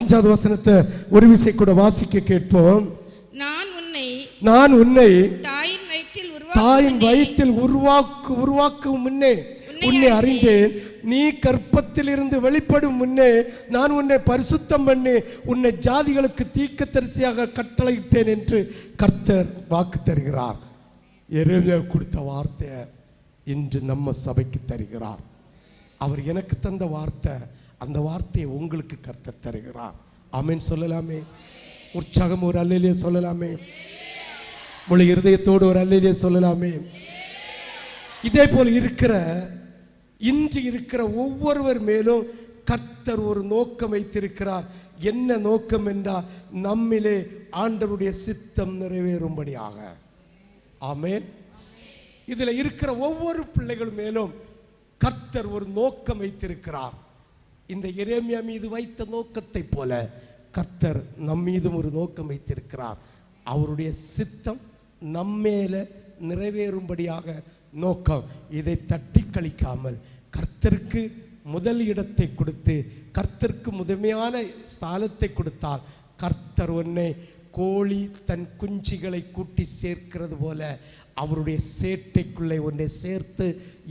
5வது வசனத்தை ஒரு விசை கூட வாசிக்க கேட்போம். நான் உன்னை தாயின் வயிற்றில் உருவாக்கும் முன்னே உன்னை அறிந்தேன். நீ கற்பத்தில் இருந்து வெளிப்படும் முன்னே நான் உன்னை பரிசுத்தம் பண்ணி உன்னை ஜாதிகளுக்கு தீர்க்கதரிசியாக கட்டளையிட்டேன் என்று கர்த்தர் வாக்கு தருகிறார். எரேமியா கொடுத்த வார்த்தையை இன்று நம்ம சபைக்கு தருகிறார். அவர் எனக்கு தந்த வார்த்தை, அந்த வார்த்தையை உங்களுக்கு கர்த்தர் தருகிறார். ஆமென் சொல்லலாமே? உற்சாகம் ஒரு அல்லேலூயா சொல்லலாமே? முழு இருதயத்தோடு ஒரு அல்லேலூயா சொல்லலாமே? இதே போல் இன்று இருக்கிற ஒவ்வொருவர் மேலும் கர்த்தர் ஒரு நோக்கம் வைத்திருக்கிறார். என்ன நோக்கம் என்றால் நம்மிலே ஆண்டவருடைய சித்தம் நிறைவேறும்படியாக. ஆமென். இதில் இருக்கிற ஒவ்வொரு பிள்ளைகள் மேலும் கர்த்தர் ஒரு நோக்கம் வைத்திருக்கிறார். இந்த எரேமியா மீது வைத்த நோக்கத்தை போல கர்த்தர் நம் மீதும் ஒரு நோக்கம் வைத்திருக்கிறார். அவருடைய சித்தம் நம்மேல நிறைவேறும்படியாக நோக்கம். இதை தட்டி கழிக்காமல் கர்த்தருக்கு முதல் இடத்தை கொடுத்து கர்த்தருக்கு முதன்மையான ஸ்தானத்தை கொடுத்தால் கர்த்தர் உன்னை கோழி தன் குஞ்சுகளை கூட்டி சேர்க்கிறது போல அவருடைய சேட்டைக்குள்ளே உன்னை சேர்த்து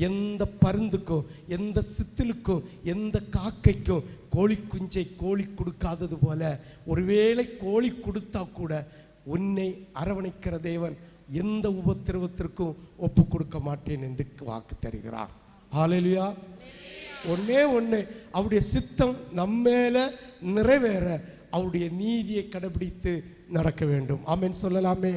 எந்த பருந்துக்கும் எந்த சித்திலுக்கும் எந்த காக்கைக்கும் கோழி குஞ்சை கோழி கொடுக்காதது போல ஒருவேளை கோழி கொடுத்தா கூட உன்னை அரவணைக்கிற தேவன் எந்த உபத்திரவத்திற்கும் ஒப்பு கொடுக்க மாட்டேன் என்று வாக்கு தருகிறார். ஹல்லேலூயா. ஒன்னே அவருடைய சித்தம் நம்மேல நிறைவேற அவருடைய நீதியை கடைபிடித்து நடக்க வேண்டும். ஆமென் சொல்லலாமே?